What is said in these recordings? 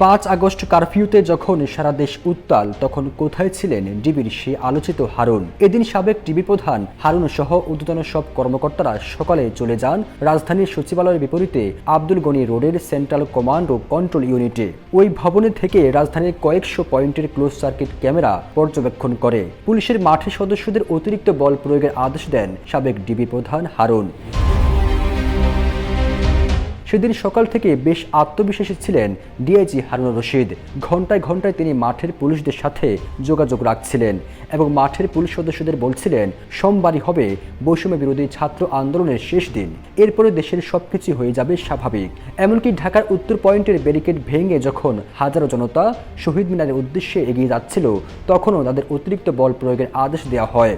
5 August কারফিউতে যখন সারা দেশ উত্তাল, তখন কোথায় ছিলেন ডিবির সেই আলোচিত হারুন? এদিন সাবেক ডিবি প্রধান হারুন সহ ঊর্ধ্বতন সব কর্মকর্তারা সকালে চলে যান রাজধানীর সচিবালয়ের বিপরীতে আব্দুল গনি রোডের সেন্ট্রাল কমান্ড ও কন্ট্রোল ইউনিটে। ওই ভবনে থেকে রাজধানীর কয়েকশো পয়েন্টের ক্লোজ সার্কিট ক্যামেরা পর্যবেক্ষণ করে পুলিশের মাঠে সদস্যদের অতিরিক্ত বল প্রয়োগের আদেশ দেন সাবেক ডিবি প্রধান হারুন। সেদিন সকাল থেকে বেশ আত্মবিশ্বাসী ছিলেন ডিআইজি হারুনুর রশিদ। ঘন্টায় ঘন্টায় তিনি মাঠের পুলিশদের সাথে যোগাযোগ রাখছিলেন এবং মাঠের পুলিশ সদস্যদের বলছিলেন সোমবারই হবে বৈষম্য বিরোধী ছাত্র আন্দোলনের শেষ দিন, এরপরে দেশের সবকিছু হয়ে যাবে স্বাভাবিক। এমনকি ঢাকার উত্তর পয়েন্টের ব্যারিকেড ভেঙে যখন হাজারো জনতা শহীদ মিনারের উদ্দেশ্যে এগিয়ে যাচ্ছিল, তখনও তাদের অতিরিক্ত বল প্রয়োগের আদেশ দেওয়া হয়।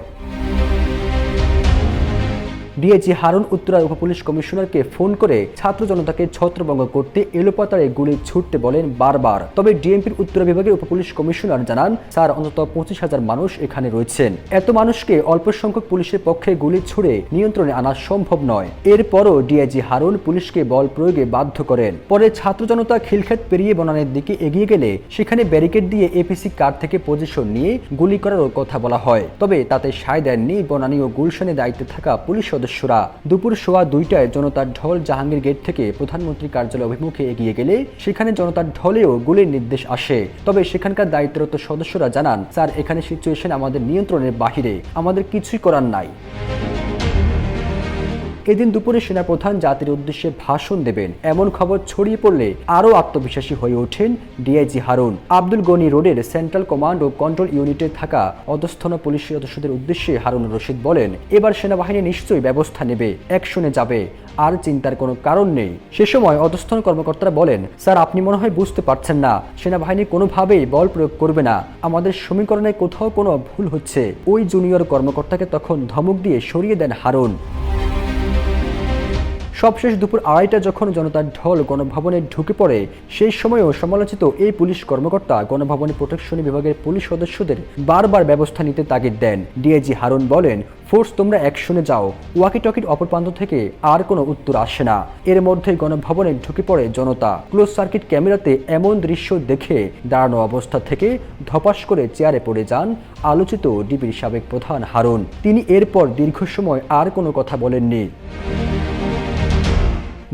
ডিআইজি হারুন উত্তরার উপপুলিশ কমিশনারকে ফোন করে ছাত্র জনতাকে ছত্রভঙ্গ করতে এলোপাতাড়ে গুলি ছুটতে বলেন বারবার। তবে ডিএমপির উত্তরা বিভাগের উপপুলিশ কমিশনার জানান, স্যার, অন্তত 25,000 মানুষ এখানে রয়েছেন। এত মানুষকে অল্প সংখ্যক পুলিশের পক্ষে গুলি ছুড়ে নিয়ন্ত্রণে আনা সম্ভব নয়। এরপরও ডিআইজি হারুন পুলিশকে বল প্রয়োগে বাধ্য করেন। পরে ছাত্র জনতা খিলক্ষেত পেরিয়ে বনানের দিকে এগিয়ে গেলে সেখানে ব্যারিকেড দিয়ে এপিসি কার থেকে পজিশন নিয়ে গুলি করারও কথা বলা হয়। তবে তাতে সায় দেননি বনানী ও গুলশানে দায়িত্বে থাকা পুলিশ সদস্যরা। দুপুর 1:15টায় জনতার ঢল জাহাঙ্গীর গেট থেকে প্রধানমন্ত্রী কার্যালয় অভিমুখে এগিয়ে গেলে সেখানে জনতার ঢলেও গুলির নির্দেশ আসে। তবে সেখানকার দায়িত্বরত সদস্যরা জানান, স্যার, এখানে সিচুয়েশন আমাদের নিয়ন্ত্রণের বাহিরে, আমাদের কিছুই করার নাই। এদিন দুপুরে সেনাপ্রধান জাতির উদ্দেশ্যে ভাষণ দেবেন এমন খবর ছড়িয়ে পড়লে আরও আত্মবিশ্বাসী হয়ে ওঠেন ডিআইজি হারুন। আব্দুল গনি রোডের সেন্ট্রাল কমান্ড ও কন্ট্রোল ইউনিটে থাকা অধস্তন পুলিশ সদস্যদের উদ্দেশ্যে হারুনুর রশিদ বলেন, এবার সেনাবাহিনী নিশ্চয়ই ব্যবস্থা নেবে, অ্যাকশনে যাবে, আর চিন্তার কোনো কারণ নেই। সে সময় অধস্তন কর্মকর্তারা বলেন, স্যার, আপনি মনে হয় বুঝতে পারছেন না, সেনাবাহিনী কোনোভাবেই বল প্রয়োগ করবে না, আমাদের সমীকরণে কোথাও কোনো ভুল হচ্ছে। ওই জুনিয়র কর্মকর্তাকে তখন ধমক দিয়ে সরিয়ে দেন হারুন। সবশেষ দুপুর 2:30 যখন জনতার ঢল গণভবনে ঢুকে পড়ে, সেই সময়ও সমালোচিত এই পুলিশ কর্মকর্তা গণভবনে প্রোটেকশন বিভাগের পুলিশ সদস্যদের বারবার ব্যবস্থা নিতে তাগিদ দেন। ডিআইজি হারুন বলেন, ফোর্স, তোমরা অ্যাকশনে যাও। ওয়াকি টকির অপর প্রান্ত থেকে আর কোনো উত্তর আসে না। এর মধ্যে গণভবনে ঢুকে পড়ে জনতা। ক্লোজ সার্কিট ক্যামেরাতে এমন দৃশ্য দেখে দাঁড়ানো অবস্থা থেকে ধপাস করে চেয়ারে পড়ে যান আলোচিত ডিবির সাবেক প্রধান হারুন। তিনি এরপর দীর্ঘ সময় আর কোনো কথা বলেননি।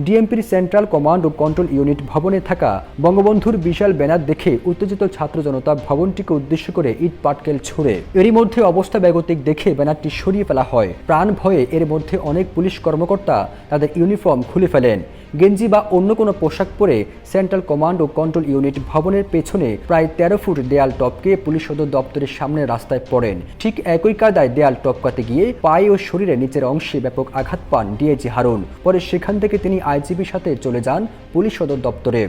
ডিএমপির সেন্ট্রাল কমান্ড ও কন্ট্রোল ইউনিট ভবনে থাকা বঙ্গবন্ধুর বিশাল ব্যানার দেখে উত্তেজিত ছাত্র জনতা ভবনটিকে উদ্দেশ্য করে ইট পাটকেল ছুড়ে। এরই মধ্যে অবস্থা বেগতিক দেখে ব্যানারটি সরিয়ে ফেলা হয়। প্রাণ ভয়ে এর মধ্যে অনেক পুলিশ কর্মকর্তা তাদের ইউনিফর্ম খুলে ফেলেন। গেঞ্জি বা অন্য কোনো পোশাক পরে সেন্ট্রাল কমান্ড ও কন্ট্রোল ইউনিট ভবনের পেছনে প্রায় 13 ফুট দেয়াল টপকে পুলিশ সদর দপ্তরের সামনে রাস্তায় পড়েন। ঠিক একই কায়দায় দেয়াল টপকাতে গিয়ে পায়ে ও শরীরে নিচের অংশে ব্যাপক আঘাত পান ডিআইজি হারুন। পরে সেখান থেকে তিনি আইজিবির সাথে চলে যান পুলিশ সদর দপ্তরে।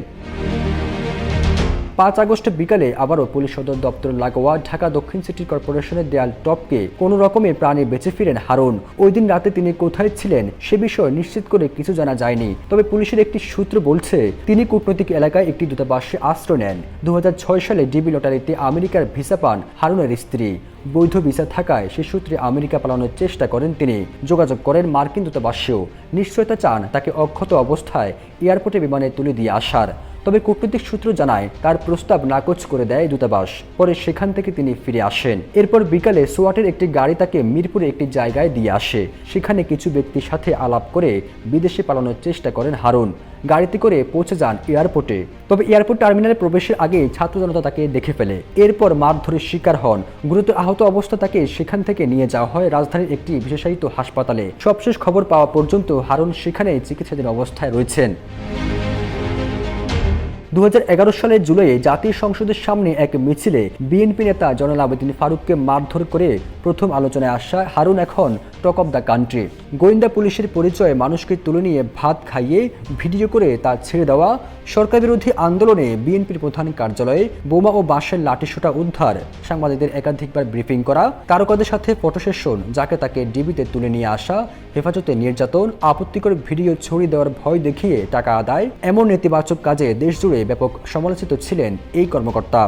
5 আগস্ট বিকালে আবারও পুলিশ সদর দপ্তর লাগোয়া ঢাকা দক্ষিণ সিটি কর্পোরেশনের দেয়াল টপকে কোনো রকমে প্রাণে বেঁচে ফিরেন হারুন। ওই দিন রাতে তিনি কোথায় ছিলেন সে বিষয়ে নিশ্চিত করে কিছু জানা যায়নি। তবে পুলিশের একটি সূত্র বলছে, তিনি কূটনৈতিক এলাকায় একটি দূতাবাসে আশ্রয় নেন। 2006 সালে ডিবি লটারিতে আমেরিকার ভিসা পান হারুনের স্ত্রী। বৈধ ভিসা থাকায় সে সূত্রে আমেরিকা পালানোর চেষ্টা করেন তিনি। যোগাযোগ করেন মার্কিন দূতাবাসেও, নিশ্চয়তা চান তাকে অক্ষত অবস্থায় এয়ারপোর্টে বিমানে তুলে দিয়ে আসার। তবে কূটনৈতিক সূত্র জানায় তার প্রস্তাব নাকচ করে দেয় দূতাবাস। পরে সেখান থেকে তিনি ফিরে আসেন। এরপর বিকালে সোয়াটের একটি গাড়ি তাকে মিরপুরে একটি জায়গায় দিয়ে আসে। সেখানে কিছু ব্যক্তির সাথে আলাপ করে বিদেশে পালানোর চেষ্টা করেন হারুন। গাড়িতে করে পৌঁছে যান এয়ারপোর্টে। তবে এয়ারপোর্ট টার্মিনালে প্রবেশের আগে ছাত্র জনতা তাকে দেখে ফেলে। এরপর মারধরের শিকার হন। গুরুতর আহত অবস্থা তাকে সেখান থেকে নিয়ে যাওয়া হয় রাজধানীর একটি বিশেষায়িত হাসপাতালে। সবশেষ খবর পাওয়া পর্যন্ত হারুন সেখানে চিকিৎসাধীন অবস্থায় রয়েছেন। 2011 সালের জুলাইয়ে জাতীয় সংসদের সামনে এক মিছিলে বিএনপি নেতা জয়নাল আবেদিন ফারুককে মারধর করে প্রথম আলোচনায় আসা হারুন এখন টক অব দ্য কান্ট্রি। গোয়েন্দা পুলিশের পরিচয়ে মানুষকে তুলে নিয়ে ভাত খাইয়ে ভিডিও করে তা ছেড়ে দেওয়া, সরকার বিরোধী আন্দোলনে বিএনপির প্রধান কার্যালয়ে বোমা ও বাঁশের লাঠিসোঁটা উদ্ধার, সাংবাদিকদের একাধিকবার ব্রিফিং করা, তারকাদের সাথে ফটো সেশন, যাকে তাকে ডিবিতে তুলে নিয়ে আসা, হেফাজতে নির্যাতন, আপত্তিকর ভিডিও ছড়িয়ে দেওয়ার ভয় দেখিয়ে টাকা আদায়, এমন নেতিবাচক কাজে দেশজুড়ে ব্যাপক সমালোচিত ছিলেন এই কর্মকর্তা।